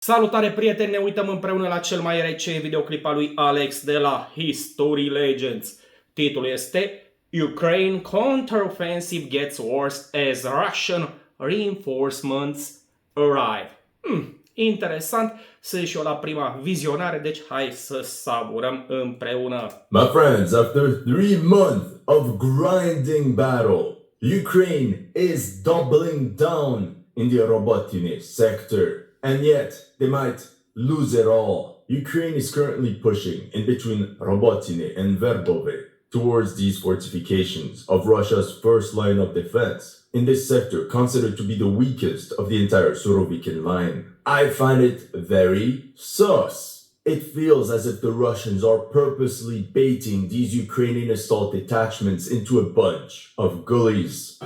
Salutare prieteni, ne uităm împreună la cel mai recent videoclip al lui Alex de la History Legends. Titlul este Ukraine Contraofensive gets worse as Russian reinforcements arrive. Interesant, sunt și eu la prima vizionare, deci hai să savurăm împreună. My friends, after 3 months of grinding battle, Ukraine is doubling down in the Robotine sector. And yet, they might lose it all. Ukraine is currently pushing in between Robotine and Verbove towards these fortifications of Russia's first line of defense. In this sector, considered to be the weakest of the entire Surovikin line, I find it very sus. It feels as if the Russians are purposely baiting these Ukrainian assault detachments into a bunch of gullies.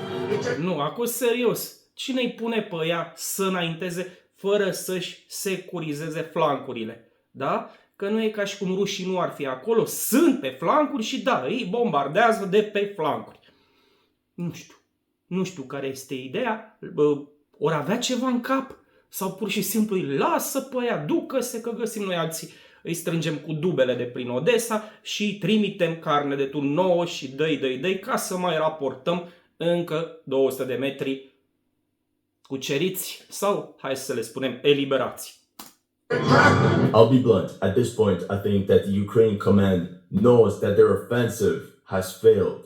Nu, acum serios, cine îi pune pe ea să înainteze fără să-și securizeze flancurile? Da? Că nu e ca și cum rușii nu ar fi acolo, sunt pe flancuri și da, îi bombardează de pe flancuri. Nu știu care este ideea, ori avea ceva în cap sau pur și simplu îi lasă pe ea, ducă-se că găsim noi alții. Îi strângem cu dubele de prin Odessa și îi trimitem carne de tun nouă și dăi ca să mai raportăm încă 200 de metri cuceriți sau, hai să le spunem, eliberați. I'll be blunt. At this point, I think that the Ukrainian command knows that their offensive has failed.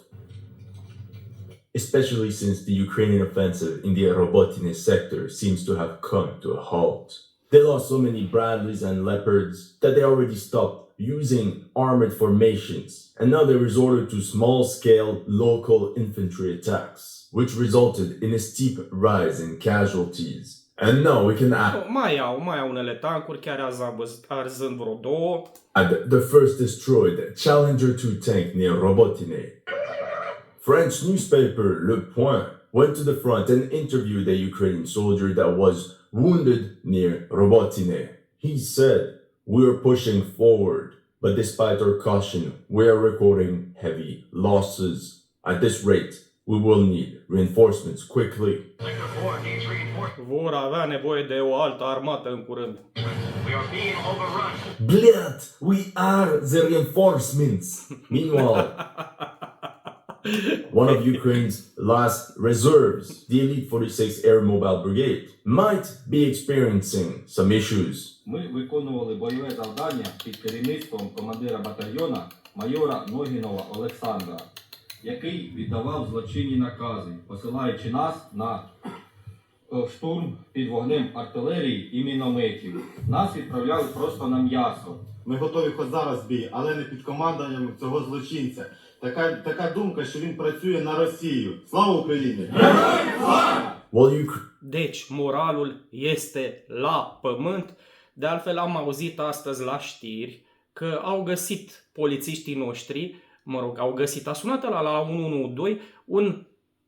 Especially since the Ukrainian offensive in the Robotine sector seems to have come to a halt. They lost so many Bradleys and Leopards that they already stopped using armored formations, and now they resorted to small-scale local infantry attacks, which resulted in a steep rise in casualties. And now we can add... Mai au unele tancuri, chiar arzând vreo două. The first destroyed Challenger 2 tank near Robotine. French newspaper Le Point went to the front and interviewed a Ukrainian soldier that was wounded near Robotine. He said, "We are pushing forward, but despite our caution, we are recording heavy losses. At this rate, we will need reinforcements quickly." Vor avea nevoie de o altă armată în curând. Blit, we are the reinforcements. Meanwhile, one of Ukraine's last reserves, the Elite 46 Air Mobile Brigade, might be experiencing some issues. Ми виконували бойове завдання під керівництвом командира батальйона майора Ногінова Олександра, який віддавав злочинні накази, посилаючи нас на штурм під вогнем артилерії і мінометів. Нас відправляли просто на м'ясо. Ми готові хоч зараз бій, але не під командуванням цього zlocințe. Така думка, що він працює на Росію. Слава Україні! Deci, moralul este la pământ. De altfel, am auzit astăzi la știri că au găsit polițiștii noștri, au găsit, a sunat la 112, un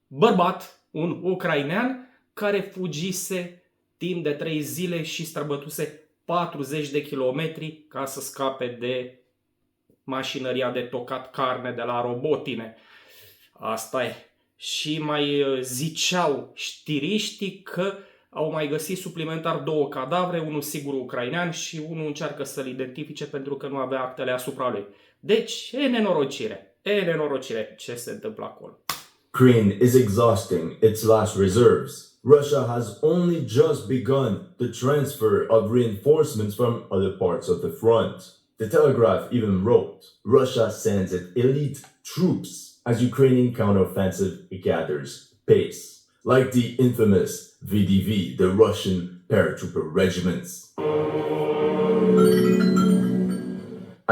bărbat, un ucrainean, care fugise timp de 3 zile și străbătuse 40 de kilometri ca să scape de mașinăria de tocat carne de la Robotine. Asta e. Și mai ziceau știriștii că au mai găsit suplimentar 2 cadavre, unul sigur ucrainean și unul încearcă să-l identifice pentru că nu avea actele asupra lui. Deci, e nenorocire ce se întâmplă acolo. Ukraine is exhausting its last reserves. Russia has only just begun the transfer of reinforcements from other parts of the front. The Telegraph even wrote, Russia sends its elite troops as Ukrainian counteroffensive gathers pace, like the infamous VDV, the Russian paratrooper regiments.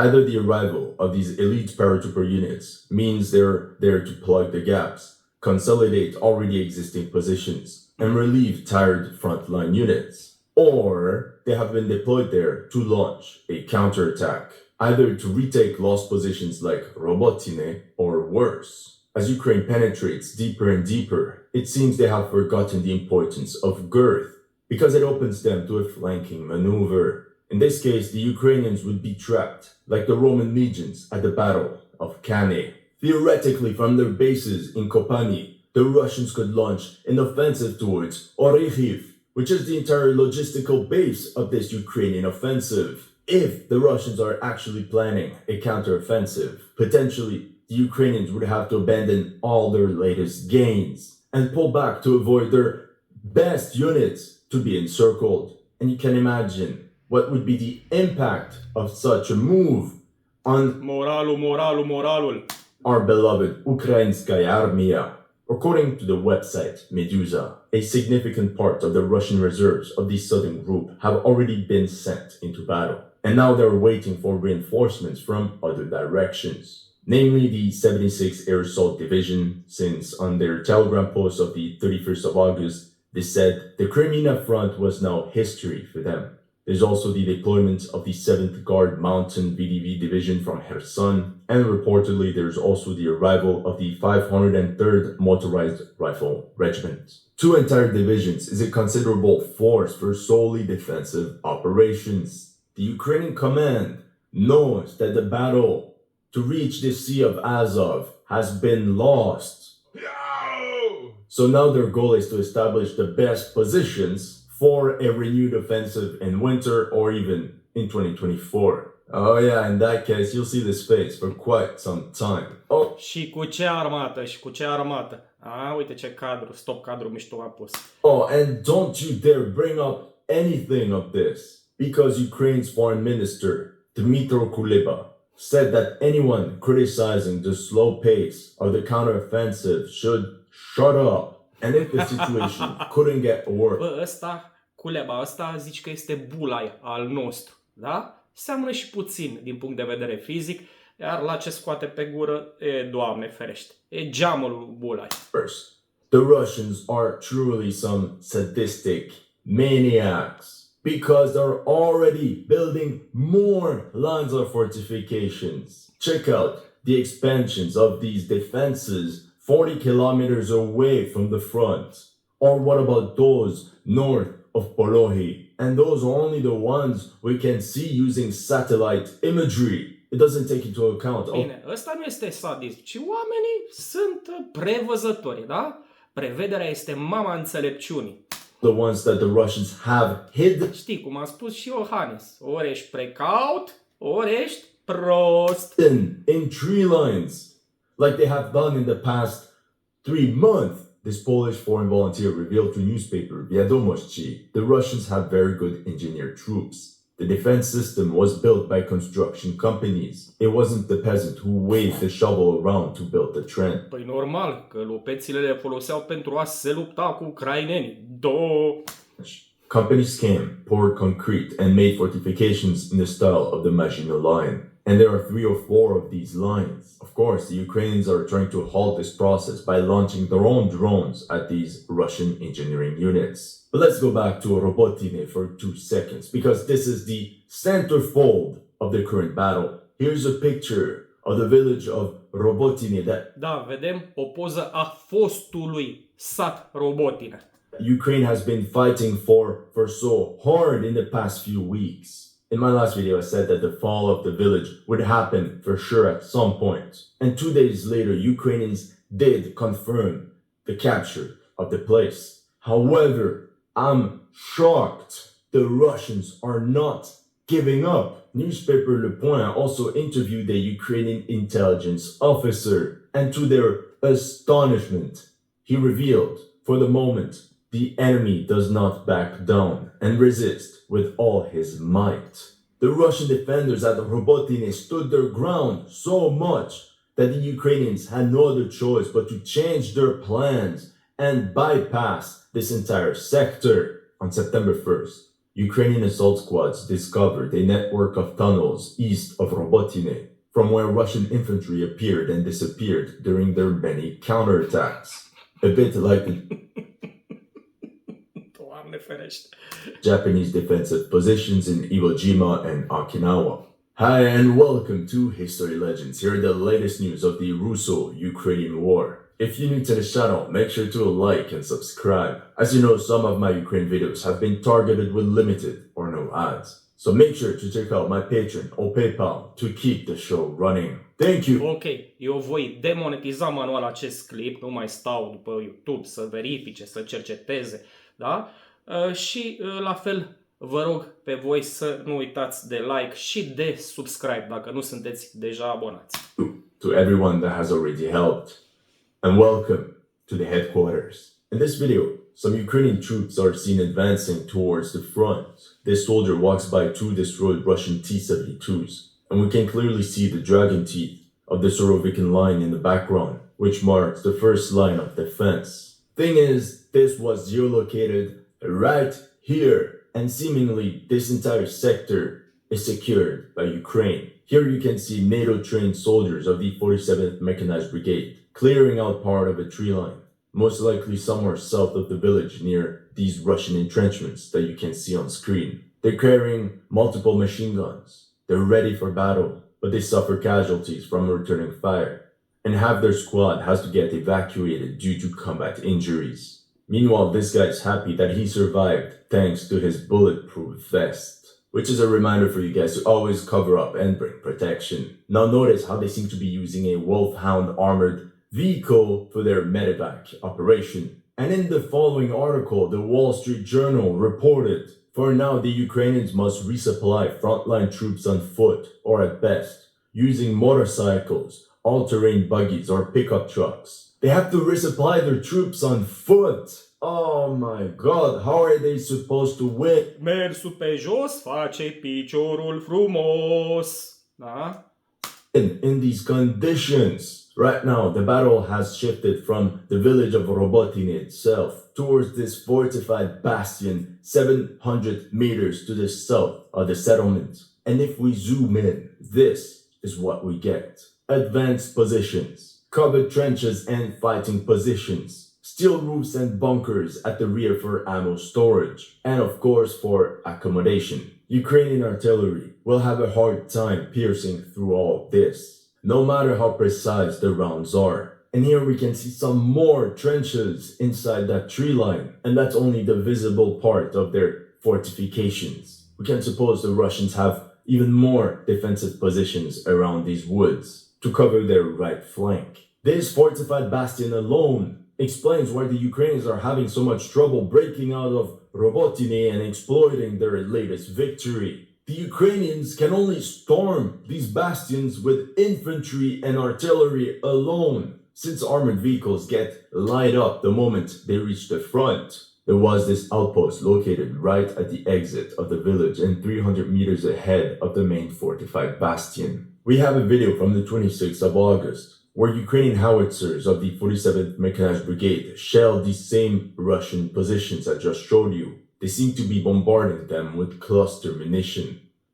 Either the arrival of these elite paratrooper units means they're there to plug the gaps, consolidate already existing positions, and relieve tired frontline units, or they have been deployed there to launch a counterattack, either to retake lost positions like Robotine or worse. As Ukraine penetrates deeper and deeper, it seems they have forgotten the importance of girth, because it opens them to a flanking maneuver. In this case, the Ukrainians would be trapped, like the Roman legions at the Battle of Cannae. Theoretically, from their bases in Kopani, the Russians could launch an offensive towards Orikhiv, which is the entire logistical base of this Ukrainian offensive. If the Russians are actually planning a counteroffensive, potentially the Ukrainians would have to abandon all their latest gains and pull back to avoid their best units to be encircled. And you can imagine what would be the impact of such a move on Moralul. our beloved Ukrainskaya Armia. According to the website Medusa, a significant part of the Russian reserves of the southern group have already been sent into battle, and now they're waiting for reinforcements from other directions, namely the 76th Air Assault Division, since on their telegram post of the 31st of August, they said the Crimea front was now history for them. There's also the deployment of the 7th Guard Mountain VDV Division from Kherson, and reportedly there's also the arrival of the 503rd Motorized Rifle Regiment. 2 entire divisions is a considerable force for solely defensive operations. The Ukrainian command knows that the battle to reach the Sea of Azov has been lost. So now their goal is to establish the best positions for a renewed offensive in winter or even in 2024. Oh yeah, in that case, you'll see this face for quite some time. Oh, Și cu ce armată? Uite ce cadru, stop cadru mișto a pus. oh, and don't you dare bring up anything of this, because Ukraine's foreign minister, Dmytro Kuleba, said that anyone criticizing the slow pace of the counteroffensive should shut up. And if the situation couldn't get worse... Bă, Culeba ăsta zici că este bulai al nostru, da? Seamănă și puțin din punct de vedere fizic, iar la ce scoate pe gură, Doamne ferește, e geamul lui bulai. First, the Russians are truly some sadistic maniacs because they're already building more lines of fortifications. Check out the expansions of these defenses 40 kilometers away from the front. Or what about those north of Polohi? And those are only the ones we can see using satellite imagery. It doesn't take into account... Bine, ăsta nu este sadism, ci oamenii sunt prevăzători, da? Prevederea este mama înțelepciunii. The ones that the Russians have hid. Știi cum a spus și Iohannis, ori ești precaut, ori ești prost. In tree lines. Like they have done in the past 3 months, this Polish foreign volunteer revealed to newspaper Wiadomości, the Russians have very good engineered troops. The defense system was built by construction companies. It wasn't the peasant who waved the shovel around to build the trench. Păi normal, că lopețile le foloseau pentru a se lupta cu ucrainenii. Companies came, poured concrete, and made fortifications in the style of the Maginot Line. And there are 3 or 4 of these lines. Of course, the Ukrainians are trying to halt this process by launching their own drones at these Russian engineering units. But let's go back to Robotine for 2 seconds, because this is the centerfold of the current battle. Here's a picture of the village of Robotine that... Da, vedem o poză a fostului sat Robotine. Ukraine has been fighting for so hard in the past few weeks. In my last video, I said that the fall of the village would happen for sure at some point. And 2 days later, Ukrainians did confirm the capture of the place. However, I'm shocked the Russians are not giving up. Newspaper Le Point also interviewed a Ukrainian intelligence officer, and to their astonishment, he revealed, for the moment, the enemy does not back down and resist with all his might. The Russian defenders at Robotine stood their ground so much that the Ukrainians had no other choice but to change their plans and bypass this entire sector. On September 1st, Ukrainian assault squads discovered a network of tunnels east of Robotine, from where Russian infantry appeared and disappeared during their many counterattacks. A bit like the Japanese defensive positions in Iwo Jima and Okinawa. Hi and welcome to History Legends. Here are the latest news of the Russo-Ukrainian War. If you're new to the channel, make sure to like and subscribe. As you know, some of my Ukraine videos have been targeted with limited or no ads. So make sure to check out my Patreon or PayPal to keep the show running. Thank you! Ok, eu voi demonetiza manual acest clip, nu mai stau după YouTube să verifice, să cerceteze, da? Și la fel vă rog pe voi să nu uitați de like și de subscribe dacă nu sunteți deja abonați. To everyone that has already helped, and welcome to the headquarters. In this video, some Ukrainian troops are seen advancing towards the front. This soldier walks by 2 destroyed Russian T-72s, and we can clearly see the dragon teeth of the Sorovikin line in the background, which marks the first line of defense. Thing is, this was geolocated right here, and seemingly this entire sector is secured by Ukraine. Here you can see NATO-trained soldiers of the 47th Mechanized Brigade clearing out part of a tree line, most likely somewhere south of the village near these Russian entrenchments that you can see on screen. They're carrying multiple machine guns. They're ready for battle, but they suffer casualties from returning fire, and half their squad has to get evacuated due to combat injuries. Meanwhile, this guy is happy that he survived thanks to his bulletproof vest, which is a reminder for you guys to always cover up and bring protection. Now notice how they seem to be using a Wolfhound armored vehicle for their medevac operation. And in the following article, the Wall Street Journal reported, for now the Ukrainians must resupply frontline troops on foot, or at best, using motorcycles, all-terrain buggies, or pickup trucks. They have to resupply their troops on foot. Oh my god, how are they supposed to win? Mersul pe jos face piciorul frumos. Da? In these conditions. Right now, the battle has shifted from the village of Robotine itself towards this fortified bastion 700 meters to the south of the settlement. And if we zoom in, this is what we get. Advanced positions, covered trenches and fighting positions, steel roofs and bunkers at the rear for ammo storage, and of course for accommodation. Ukrainian artillery will have a hard time piercing through all this, no matter how precise the rounds are. And here we can see some more trenches inside that tree line, and that's only the visible part of their fortifications. We can suppose the Russians have even more defensive positions around these woods to cover their right flank. This fortified bastion alone explains why the Ukrainians are having so much trouble breaking out of Robotine and exploiting their latest victory. The Ukrainians can only storm these bastions with infantry and artillery alone, since armored vehicles get light up the moment they reach the front. There was this outpost located right at the exit of the village and 300 meters ahead of the main fortified bastion. We have a video from the 26th of August, where Ukrainian howitzers of the 47th Mechanized Brigade shelled these same Russian positions I just showed you. They seem to be bombarding them with cluster munition.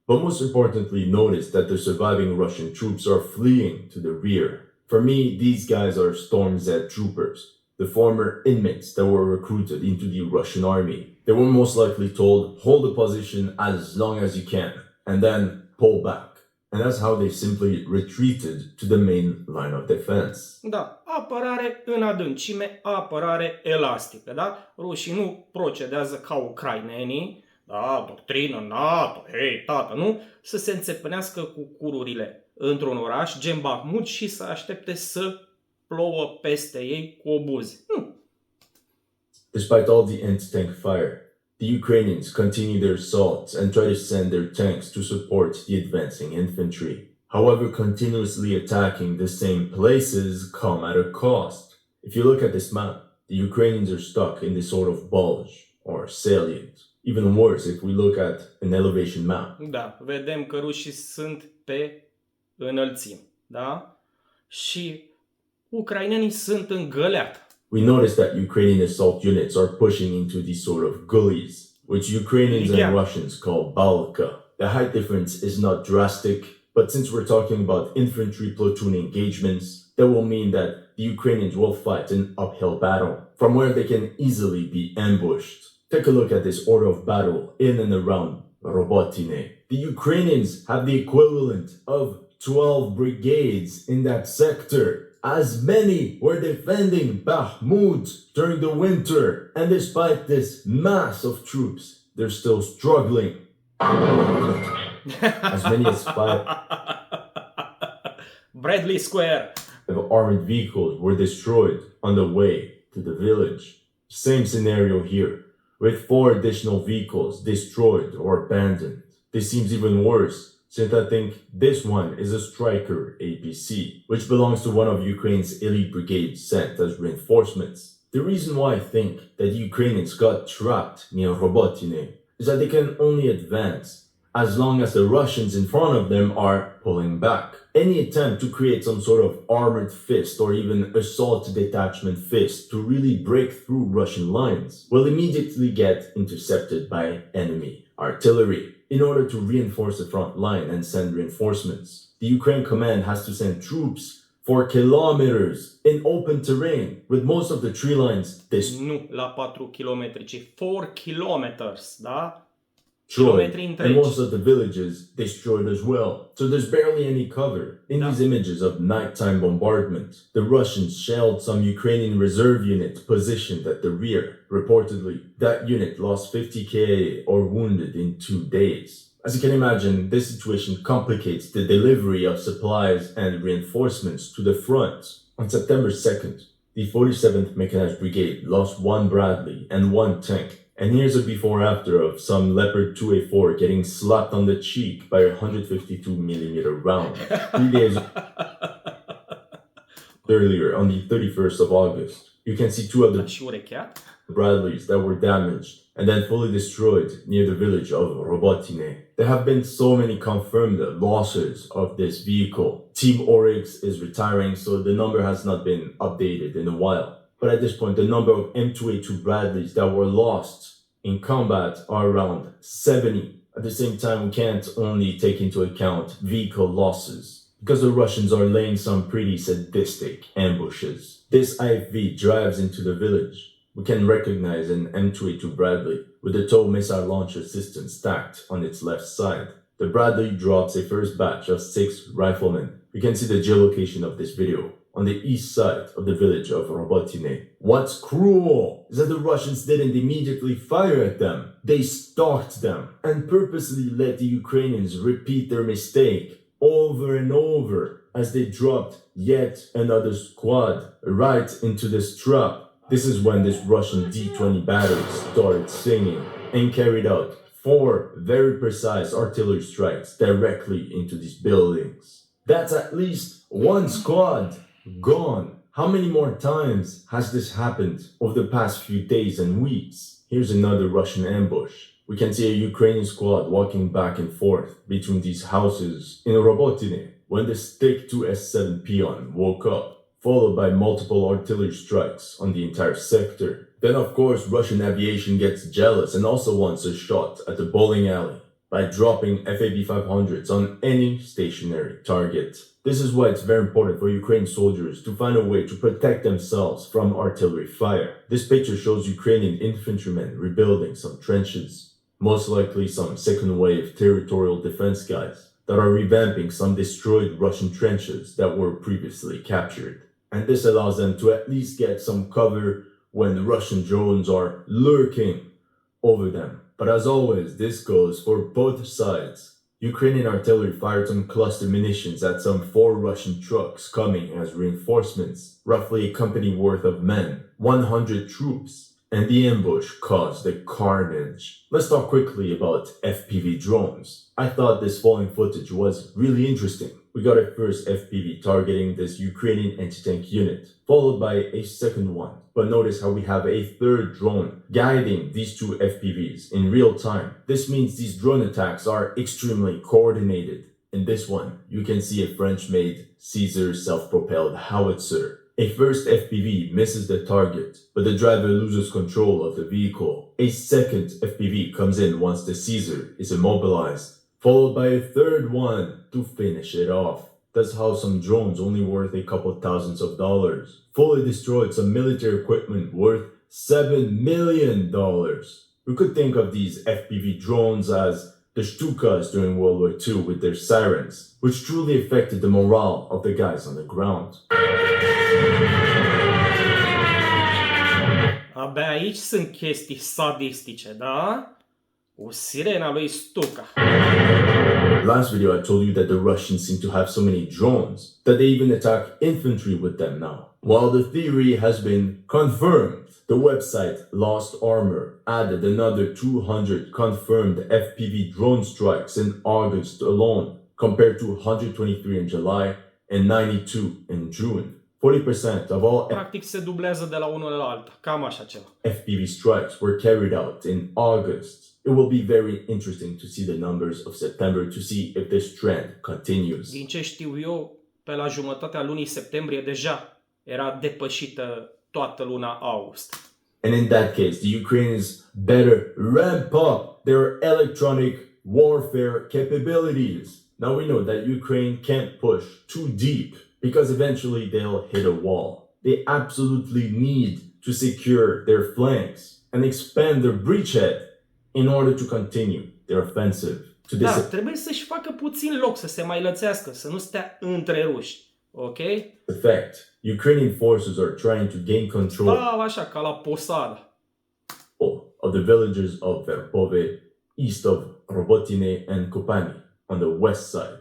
But most importantly, notice that the surviving Russian troops are fleeing to the rear. For me, these guys are Storm Z troopers, the former inmates that were recruited into the Russian army. They were most likely told, hold the position as long as you can, and then pull back. And that's how they simply retreated to the main line of defense. Da, apărare în adâncime, apărare elastică, da? Rușii nu procedează ca ucrainenii, da, doctrină NATO, hei, tată, nu? Să se înțepenească cu cururile într-un oraș, gen Bahmut, și să aștepte să plouă peste ei cu obuzi. Nu. Despite all the anti-tank fire, the Ukrainians continue their assaults and try to send their tanks to support the advancing infantry. However, continuously attacking the same places come at a cost. If you look at this map, the Ukrainians are stuck in this sort of bulge or salient. Even worse if we look at an elevation map. Da, vedem că rușii sunt pe înălțime, da? Și ucrainenii sunt în găleată. We notice that Ukrainian assault units are pushing into these sort of gullies, which Ukrainians and Russians call balka. The height difference is not drastic, but since we're talking about infantry platoon engagements, that will mean that the Ukrainians will fight an uphill battle from where they can easily be ambushed. Take a look at this order of battle in and around Robotine. The Ukrainians have the equivalent of 12 brigades in that sector. As many were defending Bakhmut during the winter, and despite this mass of troops, they're still struggling. As many as 5 Bradley Square of armored vehicles were destroyed on the way to the village. Same scenario here, with 4 additional vehicles destroyed or abandoned. This seems even worse, since I think this one is a Striker APC, which belongs to one of Ukraine's elite brigades sent as reinforcements. The reason why I think that the Ukrainians got trapped near Robotine is that they can only advance as long as the Russians in front of them are pulling back. Any attempt to create some sort of armored fist or even assault detachment fist to really break through Russian lines will immediately get intercepted by enemy artillery. In order to reinforce the front line and send reinforcements, the Ukraine command has to send troops for kilometers in open terrain, with most of the tree lines destroyed. Nu la 4 km, ci 4 kilometers, da? And most of the villages destroyed as well. So there's barely any cover. In these images of nighttime bombardment, the Russians shelled some Ukrainian reserve unit positioned at the rear. Reportedly, that unit lost 50 KA or wounded in 2 days. As you can imagine, this situation complicates the delivery of supplies and reinforcements to the front. On September 2nd, the 47th Mechanized Brigade lost 1 Bradley and 1 tank. And here's a before-after of some Leopard 2A4 getting slapped on the cheek by a 152mm round 3 days earlier, on the 31st of August. You can see 2 other Bradleys that were damaged and then fully destroyed near the village of Robotine. There have been so many confirmed losses of this vehicle. Team Oryx is retiring, so the number has not been updated in a while. But at this point, the number of M2A2 Bradleys that were lost in combat are around 70. At the same time, we can't only take into account vehicle losses, because the Russians are laying some pretty sadistic ambushes. This IFV drives into the village. We can recognize an M2A2 Bradley with a tow missile launcher system stacked on its left side. The Bradley drops a first batch of 6 riflemen. You can see the geolocation of this video on the east side of the village of Robotine. What's cruel is that the Russians didn't immediately fire at them. They stalked them and purposely let the Ukrainians repeat their mistake over and over as they dropped yet another squad right into this trap. This is when this Russian D-20 battery started singing and carried out 4 very precise artillery strikes directly into these buildings. That's at least 1 squad gone. How many more times has this happened over the past few days and weeks? Here's another Russian ambush. We can see a Ukrainian squad walking back and forth between these houses in Robotine when the Stick 2S7 peon woke up, followed by multiple artillery strikes on the entire sector. Then of course Russian aviation gets jealous and also wants a shot at the bowling alley by dropping FAB-500s on any stationary target. This is why it's very important for Ukrainian soldiers to find a way to protect themselves from artillery fire. This picture shows Ukrainian infantrymen rebuilding some trenches, most likely some second wave territorial defense guys that are revamping some destroyed Russian trenches that were previously captured. And this allows them to at least get some cover when Russian drones are lurking over them. But as always, this goes for both sides. Ukrainian artillery fired some cluster munitions at some 4 Russian trucks coming as reinforcements, roughly a company worth of men, 100 troops, and the ambush caused a carnage. Let's talk quickly about FPV drones. I thought this following footage was really interesting. We got a first FPV targeting this Ukrainian anti-tank unit, followed by a second one. But notice how we have a third drone guiding these 2 FPVs in real time. This means these drone attacks are extremely coordinated. In this one, you can see a French-made Caesar self-propelled howitzer. A first FPV misses the target, but the driver loses control of the vehicle. A second FPV comes in once the Caesar is immobilized, followed by a third one to finish it off. That's how some drones only worth a couple thousands of dollars fully destroyed some military equipment worth $7 million. We could think of these FPV drones as the Stukas during World War II with their sirens, which truly affected the morale of the guys on the ground. Abia aici sunt chestii sadistice, da? Cu sirena lui Stuka. Last video I told you that the Russians seem to have so many drones that they even attack infantry with them now. Well, the theory has been confirmed. the website Lost Armor added another 200 confirmed FPV drone strikes in August alone, compared to 123 in July and 92 in June. 40% of all Practic se dublează de la unul la alta, cam așa ceva. FPV strikes were carried out in August. It will be very interesting to see the numbers of September to see if this trend continues. Din ce știu eu, pe la jumătatea lunii septembrie deja era depășită toată luna august. And in that case, the Ukrainians better ramp up their electronic warfare capabilities. Now we know that Ukraine can't push too deep because eventually they'll hit a wall. They absolutely need to secure their flanks and expand their breachhead in order to continue their offensive. Da, trebuie să-și facă puțin loc să se mai lățească, să nu stea între ruși. Ok? The fact, Ukrainian forces are trying to gain control Așa, ca la Posada. of the villages of Verbove, east of Robotine and Kopani, on the west side.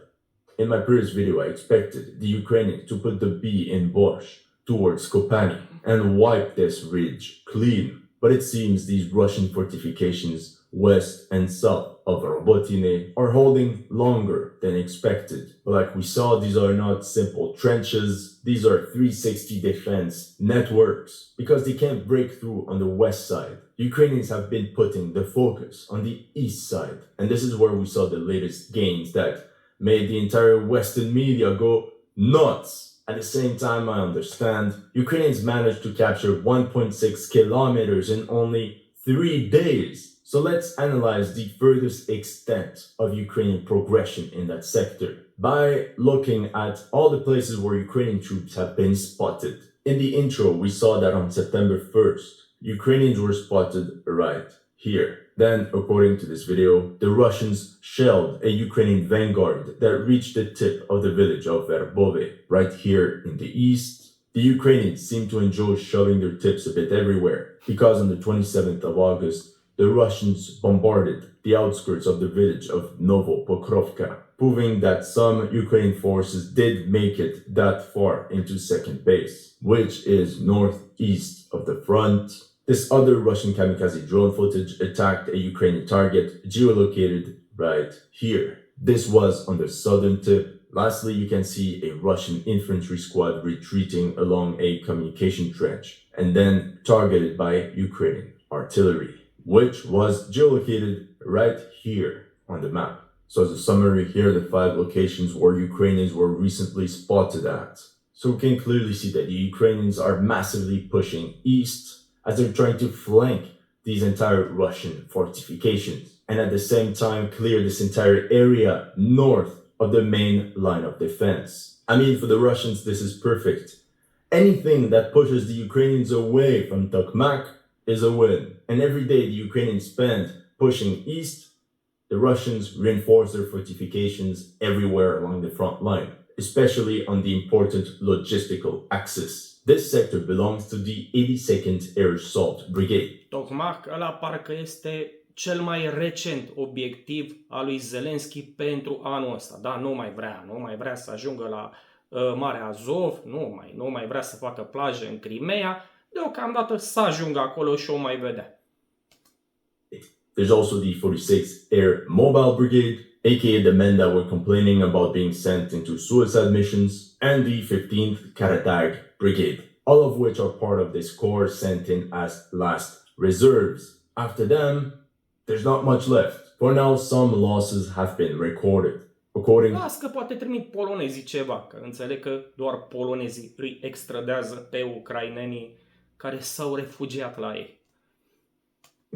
In my previous video, I expected the Ukrainians to put the B in Borsh towards Kopani and wipe this ridge clean. But it seems these Russian fortifications west and south of Robotine are holding longer than expected. But like we saw, these are not simple trenches. These are 360 defense networks because they can't break through on the west side. Ukrainians have been putting the focus on the east side. And this is where we saw the latest gains that made the entire Western media go nuts. At the same time, I understand Ukrainians managed to capture 1.6 kilometers in only 3 days. So let's analyze the furthest extent of Ukrainian progression in that sector by looking at all the places where Ukrainian troops have been spotted. In the intro, we saw that on September 1st, Ukrainians were spotted right here. Then, according to this video, the Russians shelled a Ukrainian vanguard that reached the tip of the village of Verbove, right here in the east. The Ukrainians seem to enjoy shoving their tips a bit everywhere, because on the 27th of August, the Russians bombarded the outskirts of the village of Novopokrovka, proving that some Ukrainian forces did make it that far into second base, which is northeast of the front. This other Russian kamikaze drone footage attacked a Ukrainian target geolocated right here. This was on the southern tip. Lastly, you can see a Russian infantry squad retreating along a communication trench and then targeted by Ukrainian artillery, which was geolocated right here on the map. So as a summary, here are the 5 locations where Ukrainians were recently spotted at. So we can clearly see that the Ukrainians are massively pushing east as they're trying to flank these entire Russian fortifications and at the same time clear this entire area north of the main line of defense. I mean, for the Russians, this is perfect. Anything that pushes the Ukrainians away from Tokmak is a win. And every day the Ukrainians spend pushing east, the Russians reinforce their fortifications everywhere along the front line, especially on the important logistical axis. This sector belongs to the 82nd Air Assault Brigade. Tocmac, ăla parcă este cel mai recent obiectiv al lui Zelensky pentru anul ăsta. Da, nu mai vrea să ajungă la Marea Azov, nu mai vrea să facă plaje în Crimea. Deocamdată să ajungă acolo și o mai vedea. There's also the 46th Air Mobile Brigade, aka the men that were complaining about being sent into suicide missions, and the 15th Karatag Brigade, all of which are part of this corps sent in as last reserves. After them, there's not much left. For now, some losses have been recorded. Las că poate trimit polonezii ceva, că înțeleg că doar polonezii îi extradează pe ucrainenii care s-au refugiat la ei.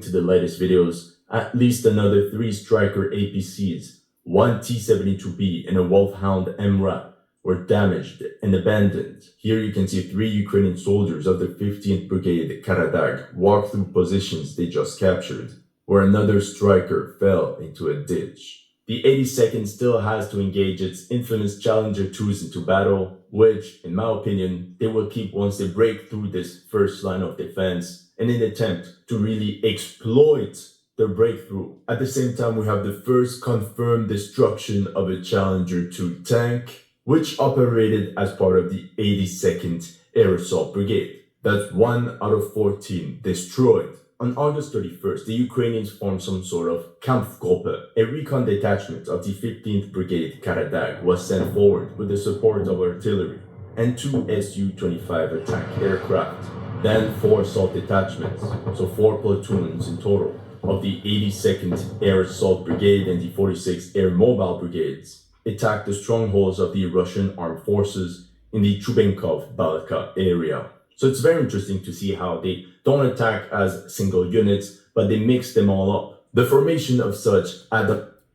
To the latest videos, at least another 3 Striker APCs, 1 T-72B and a Wolfhound MRAP were damaged and abandoned. Here you can see 3 Ukrainian soldiers of the 15th Brigade Karadag walk through positions they just captured, where another Striker fell into a ditch. The 82nd still has to engage its infamous Challenger 2s into battle, which, in my opinion, they will keep once they break through this first line of defense in an attempt to really exploit their breakthrough. At the same time, we have the first confirmed destruction of a Challenger 2 tank, which operated as part of the 82nd Air Assault Brigade. That's 1 out of 14 destroyed. On August 31st, the Ukrainians formed some sort of Kampfgruppe. A recon detachment of the 15th Brigade Karadag was sent forward with the support of artillery and 2 Su-25 attack aircraft. Then 4 assault detachments, so 4 platoons in total, of the 82nd Air Assault Brigade and the 46th Air Mobile Brigades attacked the strongholds of the Russian armed forces in the Chubenkov-Balka area. So it's very interesting to see how they don't attack as single units, but they mix them all up. The formation of such ad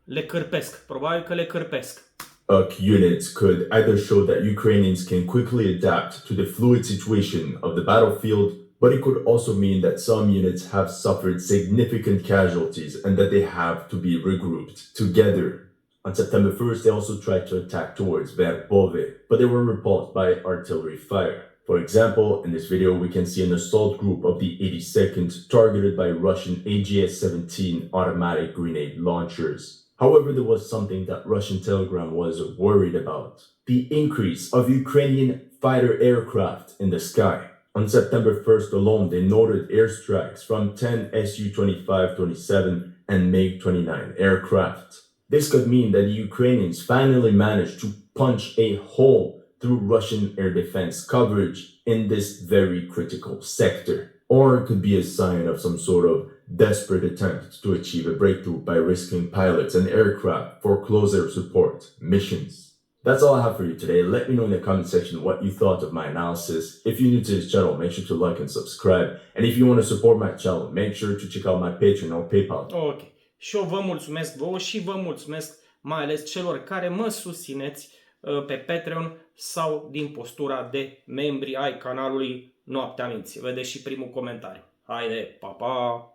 Le cârpesc, probabil că le cârpesc. hoc units could either show that Ukrainians can quickly adapt to the fluid situation of the battlefield, but it could also mean that some units have suffered significant casualties and that they have to be regrouped together. On September 1st, they also tried to attack towards Verbove, but they were repulsed by artillery fire. For example, in this video, we can see an assault group of the 82nd targeted by Russian AGS-17 automatic grenade launchers. However, there was something that Russian Telegram was worried about: the increase of Ukrainian fighter aircraft in the sky. On September 1st alone, they noted airstrikes from 10 Su-25-27 and MiG-29 aircraft. This could mean that the Ukrainians finally managed to punch a hole through Russian air defense coverage in this very critical sector. Or it could be a sign of some sort of desperate attempt to achieve a breakthrough by risking pilots and aircraft for closer support missions. That's all I have for you today. Let me know in the comment section what you thought of my analysis. If you're new to this channel, make sure to like and subscribe. And if you want to support my channel, make sure to check out my Patreon or PayPal. Ok. Și eu vă mulțumesc vouă și vă mulțumesc mai ales celor care mă susțineți pe Patreon sau din postura de membri ai canalului Noaptea Minții. Vedeți și primul comentariu. Haide, pa, pa!